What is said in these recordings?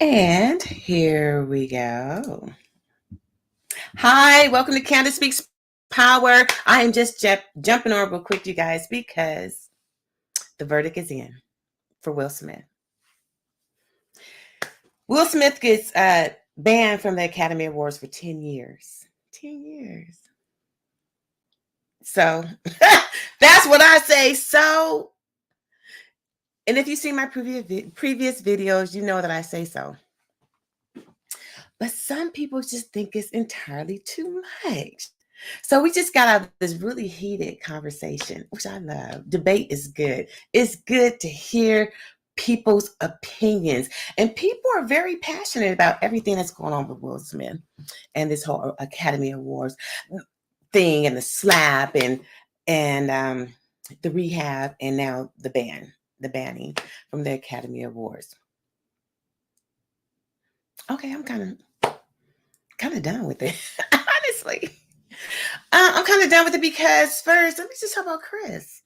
And here we go. Hi, welcome to Candace Speaks Power. I am just jumping on real quick, you guys, because the verdict is in for Will Smith. Will Smith gets banned from the Academy Awards for 10 years. 10 years. So that's what I say. So, and if you see my previous videos, you know that I say so. But some people just think it's entirely too much. So we just got out of this really heated conversation, which I love. Debate is good. It's good to hear people's opinions. And people are very passionate about everything that's going on with Will Smith and this whole Academy Awards thing and the slap and the rehab and now the banning from the Academy Awards. Okay, I'm kind of done with it, honestly. I'm kind of done with it because first, let me just talk about Chris.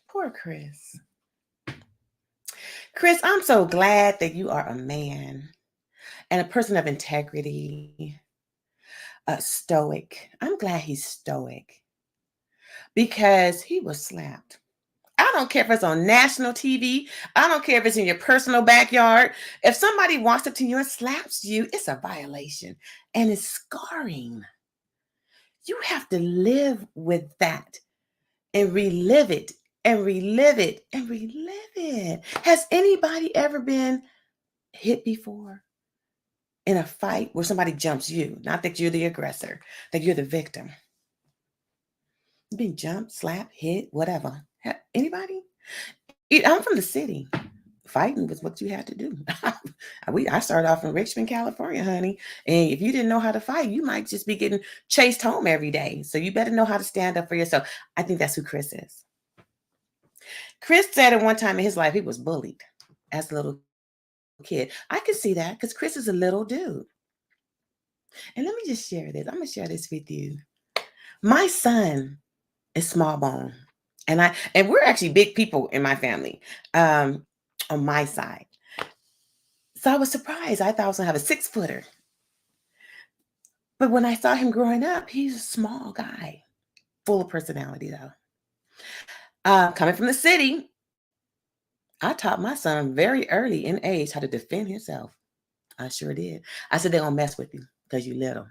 Poor Chris. Chris, I'm so glad that you are a man and a person of integrity, stoic. I'm glad he's stoic because he was slapped. I don't care if it's on national TV. I don't care if it's in your personal backyard. If somebody walks up to you and slaps you, it's a violation and it's scarring. You have to live with that and relive it and relive it and relive it. Has anybody ever been hit before in a fight where somebody jumps you? Not that you're the aggressor, that you're the victim. You've been jumped, slapped, hit, whatever. Anybody? I'm from the city. Fighting was what you had to do. I started off in Richmond, California, honey. And if you didn't know how to fight, you might just be getting chased home every day. So you better know how to stand up for yourself. I think that's who Chris is. Chris said at one time in his life he was bullied as a little kid. I can see that because Chris is a little dude. And let me just share this. I'm going to share this with you. My son is small bone. And we're actually big people in my family, on my side. So I was surprised. I thought I was going to have a 6-footer. But when I saw him growing up, he's a small guy, full of personality, though. Coming from the city, I taught my son very early in age how to defend himself. I sure did. I said, they don't mess with you because you're little.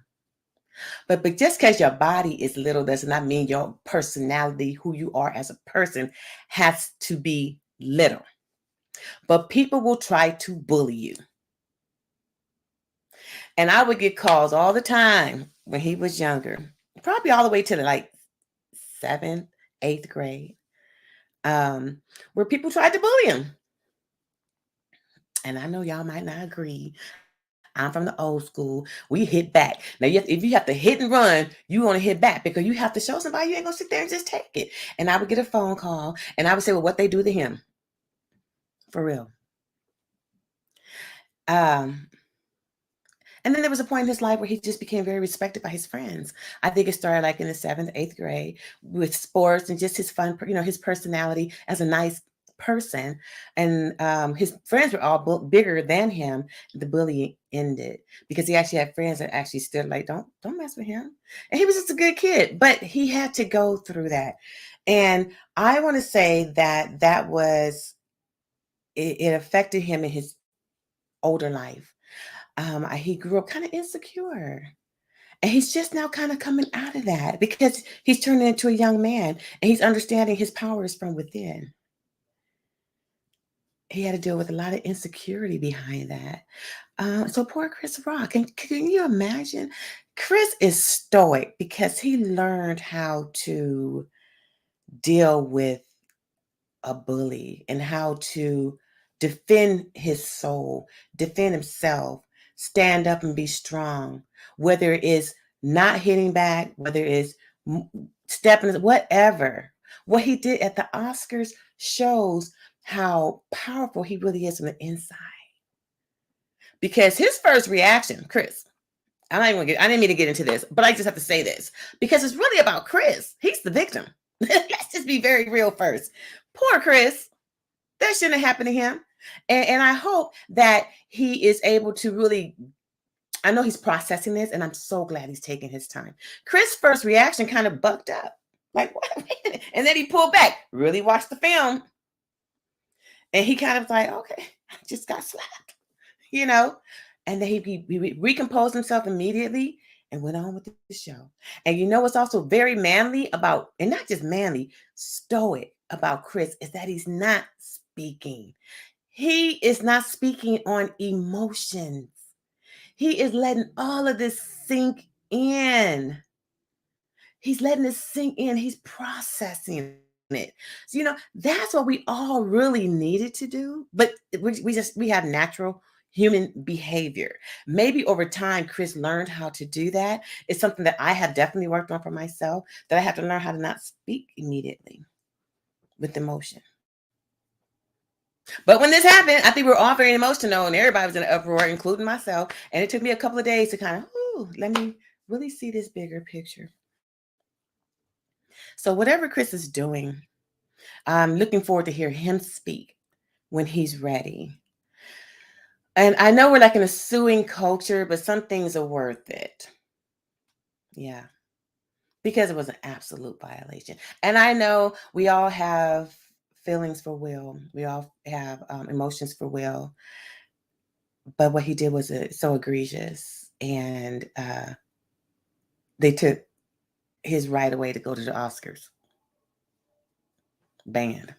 But just because your body is little does not mean your personality, who you are as a person, has to be little. But people will try to bully you. And I would get calls all the time when he was younger, probably all the way to like 7th, 8th grade, where people tried to bully him. And I know y'all might not agree. I'm from the old school. We hit back. Now, if you have to hit and run, you want to hit back because you have to show somebody you ain't going to sit there and just take it. And I would get a phone call and I would say, well, what they do to him. For real. And then there was a point in his life where he just became very respected by his friends. I think it started like in the 7th, 8th grade with sports and just his fun, his personality as a nice person. And his friends were all bigger than him. The bullying ended because he actually had friends that actually stood like, don't mess with him. And he was just a good kid, but he had to go through that. And I want to say that was, it affected him in his older life. He grew up kind of insecure. And he's just now kind of coming out of that because he's turning into a young man and he's understanding his power is from within. He had to deal with a lot of insecurity behind that. So poor Chris Rock. And can you imagine? Chris is stoic because he learned how to deal with a bully and how to defend his soul, defend himself, stand up and be strong, whether it is not hitting back, whether it is stepping, whatever. What he did at the Oscars shows how powerful he really is from the inside. Because his first reaction, Chris, I didn't mean to get into this, but I just have to say this because it's really about Chris. He's the victim. Let's just be very real first. Poor Chris. That shouldn't have happened to him. And I hope that he is able to really, I know he's processing this, and I'm so glad he's taking his time. Chris' first reaction kind of bucked up. Like, what? Wait a minute. And then he pulled back, really watched the film, and he kind of like, okay, I just got slapped, you know? And then he recomposed himself immediately and went on with the show. And you know what's also very manly about, and not just manly, stoic about Chris is that he's not speaking. He is not speaking on emotions. He is letting all of this sink in. He's letting it sink in. He's processing it. So, that's what we all really needed to do. But we have natural human behavior. Maybe over time, Chris learned how to do that. It's something that I have definitely worked on for myself, that I have to learn how to not speak immediately with emotion. But when this happened, I think we were all very emotional and everybody was in an uproar, including myself. And it took me a couple of days to kind of, let me really see this bigger picture. So whatever Chris is doing, I'm looking forward to hear him speak when he's ready. And I know we're like in a suing culture, but some things are worth it. Yeah, because it was an absolute violation. And I know we all have feelings for Will. We all have emotions for Will. But what he did was so egregious. And they took his right away to go to the Oscars. Banned.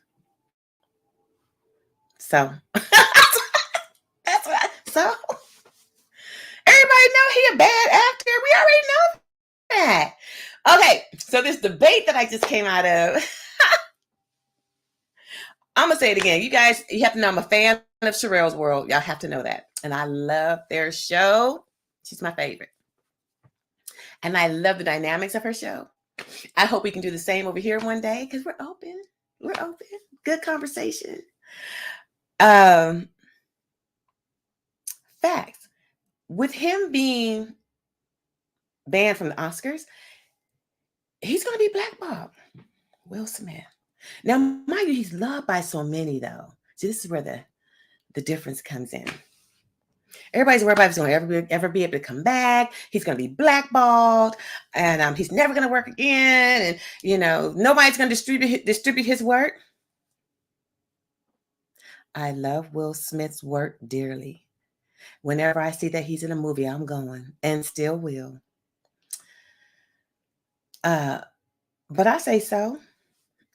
So that's what so everybody know he a bad actor. We already know that. Okay, so this debate that I just came out of, I'm gonna say it again. You guys, you have to know I'm a fan of Sherelle's World. Y'all have to know that. And I love their show. She's my favorite. And I love the dynamics of her show. I hope we can do the same over here one day because we're open. We're open. Good conversation. Facts. With him being banned from the Oscars, he's going to be blackballed. Will Smith. Now, mind you, he's loved by so many, though. See, this is where the difference comes in. Everybody's worried about if he's going to ever be able to come back. He's going to be blackballed, and he's never going to work again. And nobody's going to distribute his work. I love Will Smith's work dearly. Whenever I see that he's in a movie, I'm going, and still will. But I say so.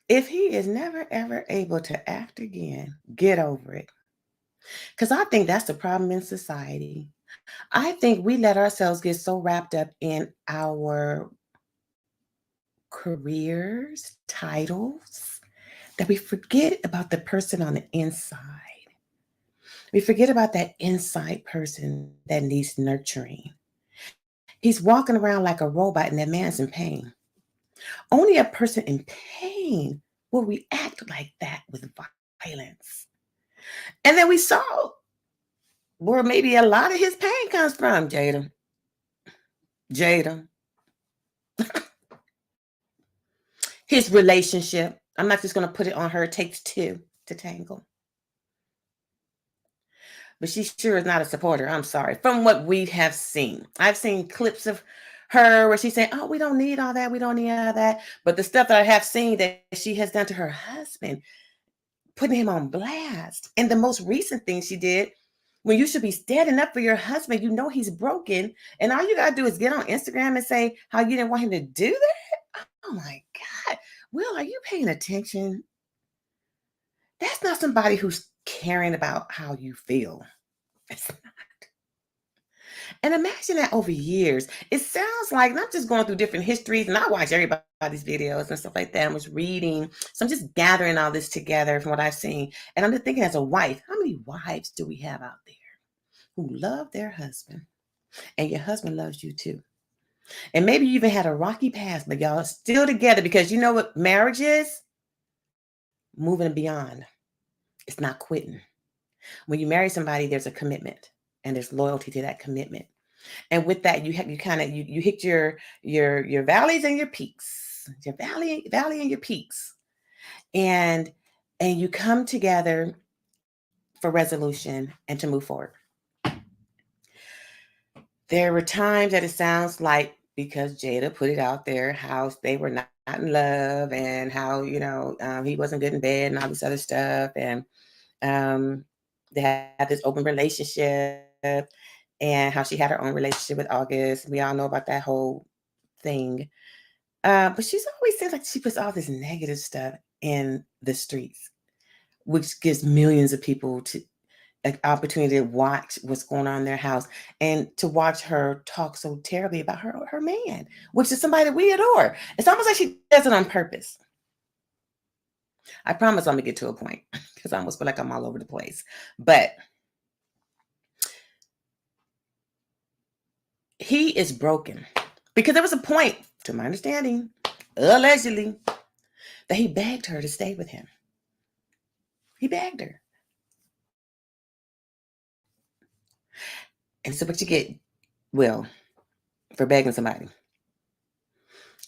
If he is never, ever able to act again, get over it. Because I think that's the problem in society. I think we let ourselves get so wrapped up in our careers, titles, that we forget about the person on the inside. We forget about that inside person that needs nurturing. He's walking around like a robot, and that man's in pain. Only a person in pain will react like that with violence. And then we saw where maybe a lot of his pain comes from, Jada. Jada. His relationship. I'm not just going to put it on her. It takes two to tangle. But she sure is not a supporter. I'm sorry. From what we have seen, I've seen clips of her where she's saying, oh, we don't need all that. We don't need all that. But the stuff that I have seen that she has done to her husband, putting him on blast. And the most recent thing she did, when you should be standing up for your husband, you know he's broken. And all you got to do is get on Instagram and say how you didn't want him to do that. Oh my God. Will, are you paying attention? That's not somebody who's caring about how you feel. It's not. And imagine that over years. It sounds like, and I'm just going through different histories, and I watch everybody's videos and stuff like that. I was reading. So I'm just gathering all this together from what I've seen. And I'm just thinking, as a wife, how many wives do we have out there who love their husband? And your husband loves you too. And maybe you even had a rocky past, but y'all are still together because you know what marriage is? Moving beyond. It's not quitting. When you marry somebody, there's a commitment and there's loyalty to that commitment. And with that, you hit your valleys and your peaks, your valley and your peaks, and you come together for resolution and to move forward. There were times that it sounds like because Jada put it out there how they were not in love and how, he wasn't good in bed and all this other stuff. And they had this open relationship and how she had her own relationship with August. We all know about that whole thing. But she's always seems like she puts all this negative stuff in the streets, which gives millions of people to an opportunity to watch what's going on in their house and to watch her talk so terribly about her man, which is somebody that we adore. It's almost like she does it on purpose. I promise I'm gonna get to a point because I almost feel like I'm all over the place. But he is broken because there was a point, to my understanding, allegedly, that he begged her to stay with him. He begged her. And so what you get, Will, for begging somebody.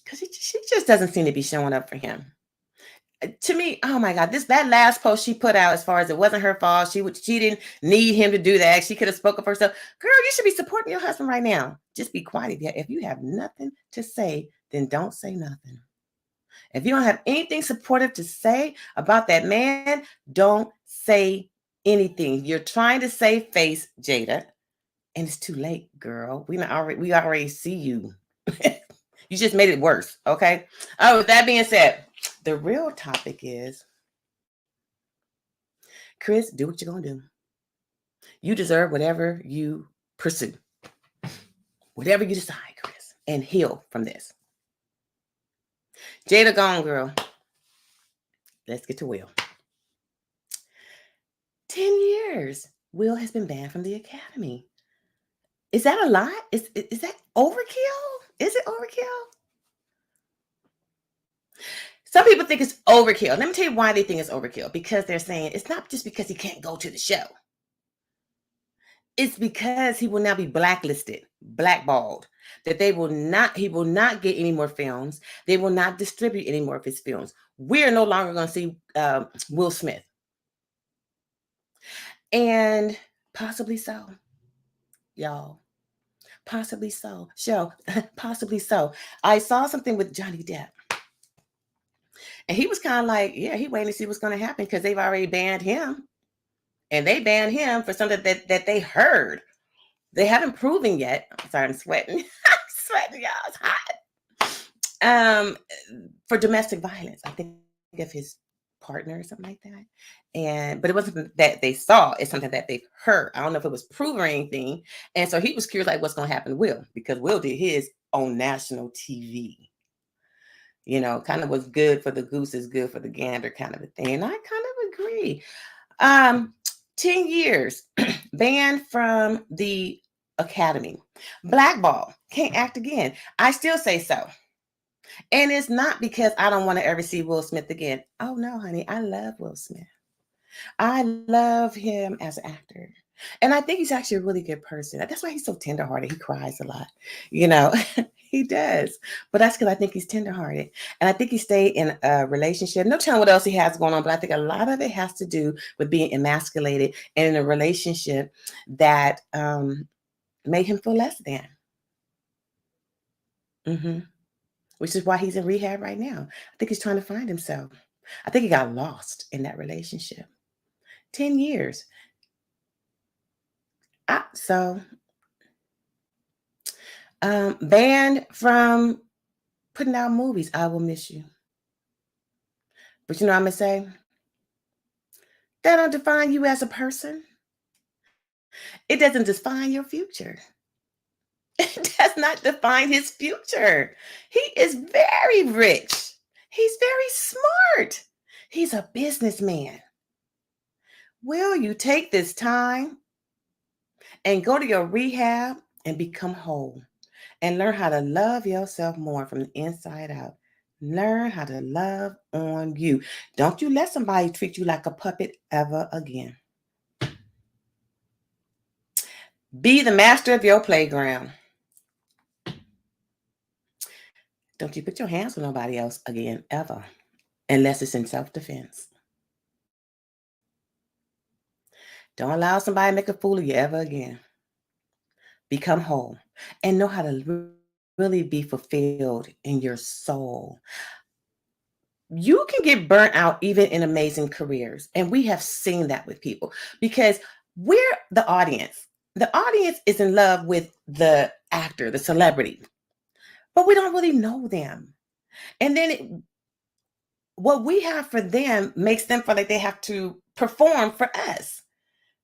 Because she just doesn't seem to be showing up for him. To me, oh my God, that last post she put out, as far as it wasn't her fault, she didn't need him to do that. She could have spoken for herself. Girl, you should be supporting your husband right now. Just be quiet. If you have nothing to say, then don't say nothing. If you don't have anything supportive to say about that man, don't say anything. You're trying to save face, Jada, and it's too late, girl. We already see you. You just made it worse. Okay. Oh, with that being said, the real topic is, Chris, do what you're gonna do. You deserve whatever you pursue. Whatever you decide, Chris, and heal from this. Jada gone, girl. Let's get to Will. 10 years. Will has been banned from the Academy. Is that a lot? Is that overkill? Is it overkill? Some people think it's overkill. Let me tell you why they think it's overkill. Because they're saying it's not just because he can't go to the show. It's because he will now be blacklisted, blackballed, that he will not get any more films. They will not distribute any more of his films. We're no longer going to see Will Smith. And possibly so, y'all. Possibly so. Possibly so. I saw something with Johnny Depp. And he was kind of like, yeah, he waiting to see what's going to happen because they've already banned him. And they banned him for something that they heard. They haven't proven yet. I'm sorry, I'm sweating. I'm sweating, y'all. It's hot. For domestic violence. I think of his partner or something like that. But it wasn't that they saw, it's something that they've heard. I don't know if it was proven or anything. And so he was curious, like, what's going to happen to Will? Because Will did his on national TV. Kind of was good for the goose is good for the gander kind of a thing. And I kind of agree. 10 years banned from the Academy. Blackball, can't act again. I still say so. And it's not because I don't want to ever see Will Smith again. Oh no, honey, I love Will Smith. I love him as an actor. And I think he's actually a really good person. That's why he's so tenderhearted. He cries a lot. He does. But that's because I think he's tenderhearted. And I think he stayed in a relationship. No telling what else he has going on, but I think a lot of it has to do with being emasculated and in a relationship that made him feel less than. Which is why he's in rehab right now. I think he's trying to find himself. I think he got lost in that relationship. 10 years. Banned from putting out movies. I will miss you. But you know what I'm going to say? That don't define you as a person. It doesn't define your future. It does not define his future. He is very rich. He's very smart. He's a businessman. Will you take this time and go to your rehab and become whole and learn how to love yourself more from the inside out? Learn how to love on you. Don't you let somebody treat you like a puppet ever again. Be the master of your playground. Don't you put your hands on nobody else again, ever, unless it's in self-defense. Don't allow somebody to make a fool of you ever again. Become whole and know how to really be fulfilled in your soul. You can get burnt out even in amazing careers. And we have seen that with people because we're the audience. The audience is in love with the actor, the celebrity, but we don't really know them. And then what we have for them makes them feel like they have to perform for us.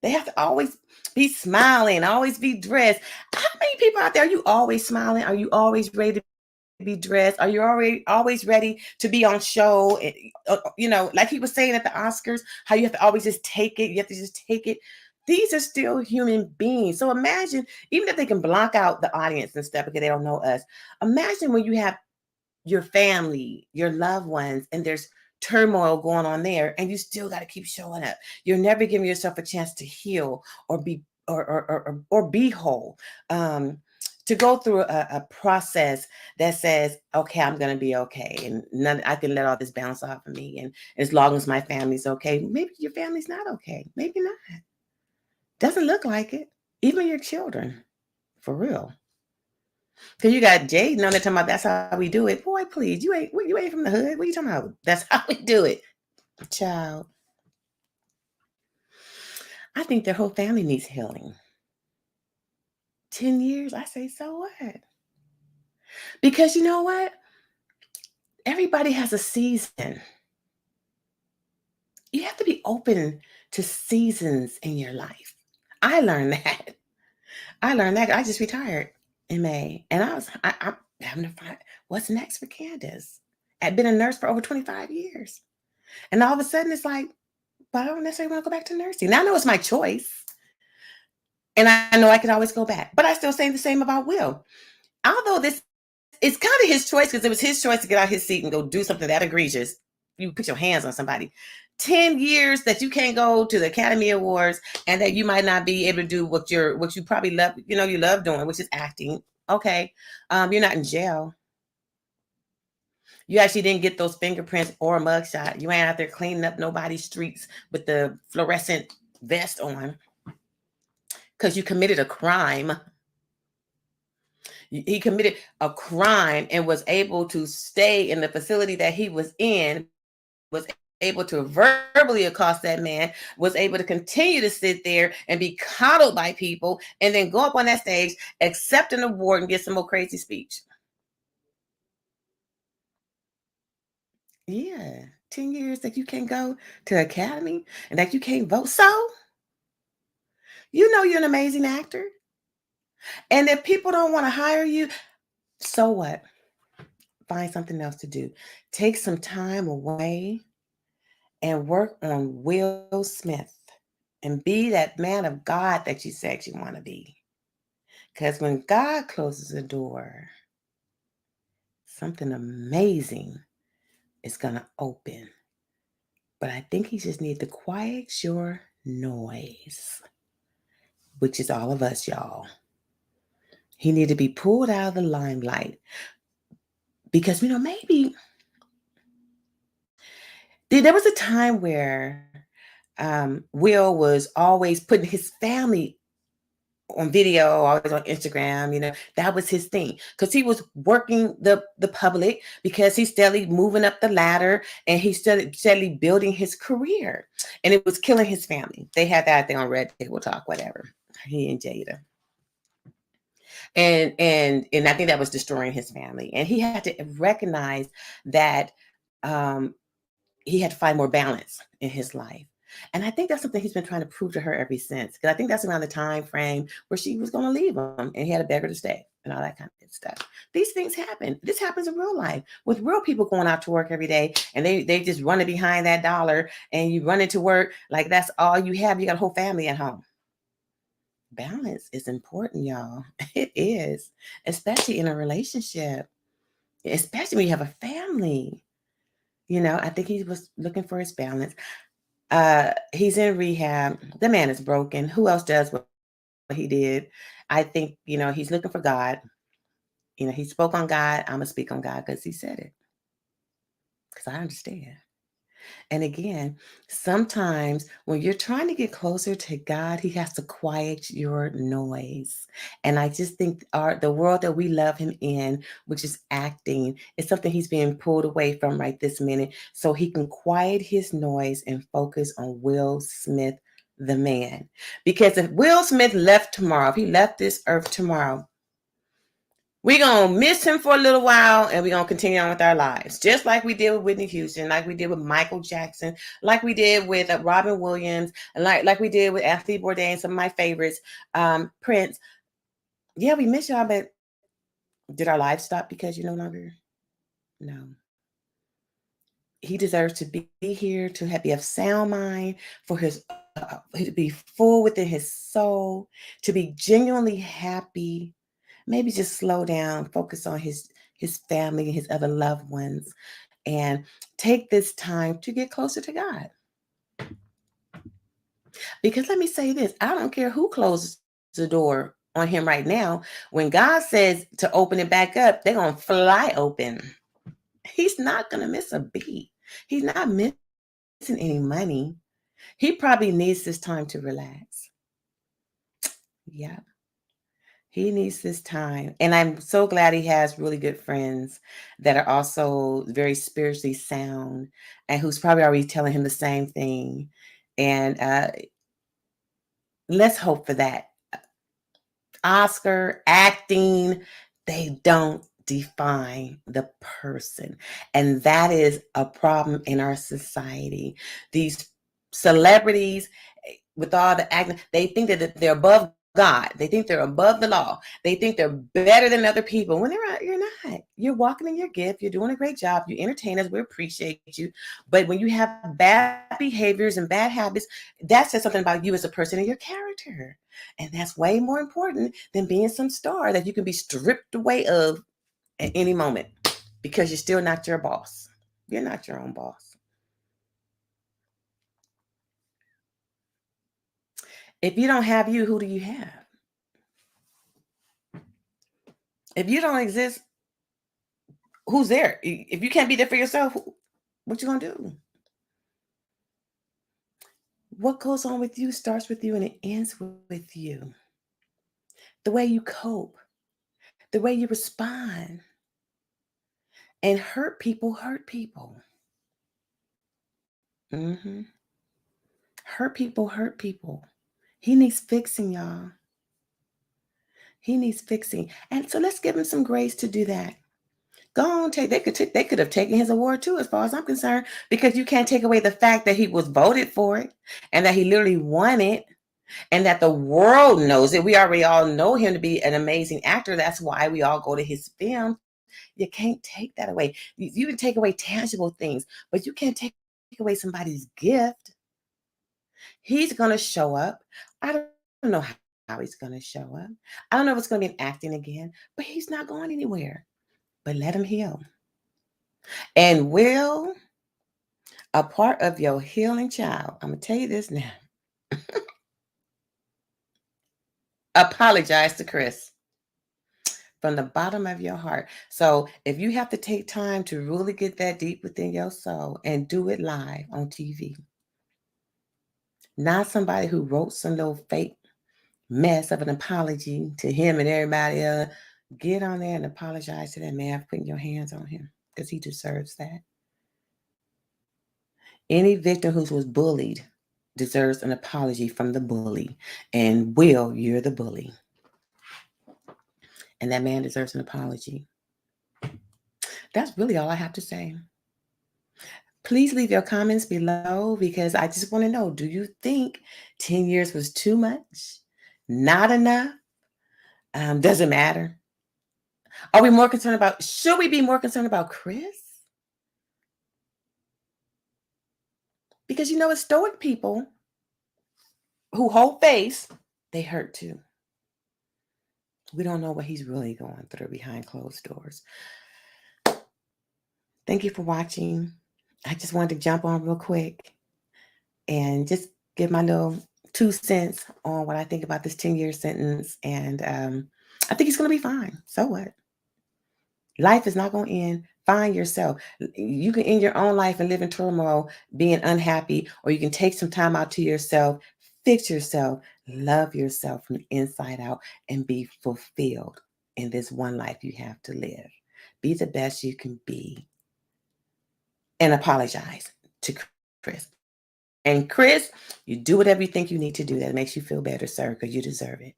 They have to always be smiling, always be dressed. How many people out there are you always smiling? Are you always ready to be dressed? Are you already always ready to be on show? Like he was saying at the Oscars, how you have to always just take it. You have to just take it. These are still human beings. So imagine, even if they can block out the audience and stuff because they don't know us, imagine when you have your family, your loved ones, and there's turmoil going on there, and you still got to keep showing up. You're never giving yourself a chance to heal or be or be whole. To go through a process that says, okay, I'm gonna be okay, and I can let all this bounce off of me, and as long as my family's okay. Maybe your family's not okay. Maybe not. Doesn't look like it. Even your children, for real. Cause you got Jaden on there talking about that's how we do it. Boy, please, you ain't from the hood. What are you talking about? That's how we do it. Child, I think their whole family needs healing. 10 years, I say, so what? Because you know what? Everybody has a season. You have to be open to seasons in your life. I learned that. I learned that. I just retired in May, and I'm having to find what's next for Candace. I've been a nurse for over 25 years, and all of a sudden it's like, but I don't necessarily want to go back to nursing. Now I know it's my choice, and I know I could always go back. But I still say the same about Will. Although this is kind of his choice because it was his choice to get out his seat and go do something that egregious. You put your hands on somebody. 10 years that you can't go to the Academy Awards and that you might not be able to do what you probably love, you love doing, which is acting. Okay. You're not in jail. You actually didn't get those fingerprints or a mugshot. You ain't out there cleaning up nobody's streets with the fluorescent vest on because you committed a crime. He committed a crime and was able to stay in the facility that he was in, was able to verbally accost that man, was able to continue to sit there and be coddled by people, and then go up on that stage, accept an award, and get some more crazy speech. Yeah. 10 years that you can't go to Academy and that you can't vote. So, you're an amazing actor. And if people don't want to hire you, so what? Find something else to do. Take some time away and work on Will Smith and be that man of God that you said you want to be. Because when God closes a door, something amazing is going to open. But I think he just needs to quiet your noise, which is all of us, y'all. He need to be pulled out of the limelight because, maybe there was a time where Will was always putting his family on video, always on Instagram. That was his thing because he was working the public, because he's steadily moving up the ladder and he's steadily building his career, and it was killing his family. They had that thing on Red Table Talk, whatever. He and Jada. And I think that was destroying his family. And he had to recognize that he had to find more balance in his life. And I think that's something he's been trying to prove to her ever since. Because I think that's around the time frame where she was going to leave him and he had to beg her to stay and all that kind of good stuff. These things happen. This happens in real life with real people going out to work every day, and they just running behind that dollar, and you run into work like that's all you have. You got a whole family at home. Balance is important, y'all. It is, especially in a relationship, especially when you have a family. I think he was looking for his balance. He's in rehab. The man is broken. Who else does what he did? I think, he's looking for God. He spoke on God. I'm going to speak on God because he said it. Because I understand. And again, sometimes when you're trying to get closer to God, He has to quiet your noise. And I just think the world that we love Him in, which is acting, is something He's being pulled away from right this minute, so He can quiet His noise and focus on Will Smith, the man. Because if Will Smith left tomorrow, if he left this earth tomorrow, we're going to miss him for a little while and we're going to continue on with our lives. Just like we did with Whitney Houston, like we did with Michael Jackson, like we did with Robin Williams, and like we did with Anthony Bourdain, some of my favorites, Prince. Yeah, we miss y'all, but did our lives stop because you're no longer? No. He deserves to be here, to be of sound mind, for his to be full within his soul, to be genuinely happy. Maybe just slow down, focus on his family and his other loved ones, and take this time to get closer to God. Because let me say this, I don't care who closes the door on him right now. When God says to open it back up, they're going to fly open. He's not going to miss a beat. He's not missing any money. He probably needs this time to relax. Yeah. He needs this time. And I'm so glad he has really good friends that are also very spiritually sound and who's probably already telling him the same thing. And let's hope for that. Oscar, acting, they don't define the person. And that is a problem in our society. These celebrities, with all the acting, they think that they're above God. They think they're above the law. They think they're better than other people. When they're not, you're not. You're walking in your gift. You're doing a great job. You entertain us. We appreciate you. But when you have bad behaviors and bad habits, that says something about you as a person and your character. And that's way more important than being some star that you can be stripped away of at any moment because you're still not your boss. You're not your own boss. If you don't have you, who do you have? If you don't exist, who's there? If you can't be there for yourself, what you gonna do? What goes on with you starts with you and it ends with you. The way you cope, the way you respond. And hurt people hurt people. Hmm. Hurt people hurt people. He needs fixing, y'all. He needs fixing. And so let's give him some grace to do that. Go on, they could have taken his award too, as far as I'm concerned, because you can't take away the fact that he was voted for it and that he literally won it and that the world knows it. We already all know him to be an amazing actor. That's why we all go to his films. You can't take that away. You can take away tangible things, but you can't take away somebody's gift. He's going to show up. I don't know how he's going to show up. I don't know if it's going to be in acting again, but he's not going anywhere. But let him heal. And Will, a part of your healing child, I'm going to tell you this now. Apologize to Chris from the bottom of your heart. So if you have to take time to really get that deep within your soul and do it live on TV, not somebody who wrote some little fake mess of an apology to him and everybody else, get on there and apologize to that man for putting your hands on him because he deserves that. Any victim who was bullied deserves an apology from the bully. And Will, you're the bully. And that man deserves an apology. That's really all I have to say. Please leave your comments below because I just want to know, do you think 10 years was too much? Not enough? Doesn't matter. Are we more concerned about, should we be more concerned about Chris? Because you know, it's stoic people who hold face, they hurt too. We don't know what he's really going through behind closed doors. Thank you for watching. I just wanted to jump on real quick and just give my little 2 cents on what I think about this 10-year sentence. And I think he's going to be fine. So what? Life is not going to end Find yourself. You can end your own life and live in turmoil, being unhappy, or you can take some time out to yourself, fix yourself, love yourself from the inside out, and be fulfilled in this one life you have to live. Be the best you can be and apologize to Chris. And Chris, you do whatever you think you need to do that makes you feel better, sir, because you deserve it.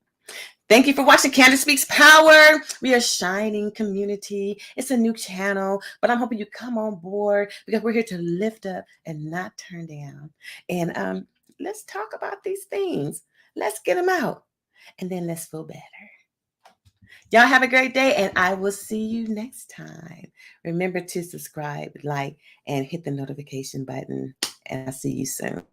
Thank you for watching Candace Speaks Power. We are shining community. It's a new channel, but I'm hoping you come on board because we're here to lift up and not turn down. And let's talk about these things. Let's get them out, and then let's feel better. Y'all have a great day, and I will see you next time. Remember to subscribe, like, and hit the notification button, and I'll see you soon.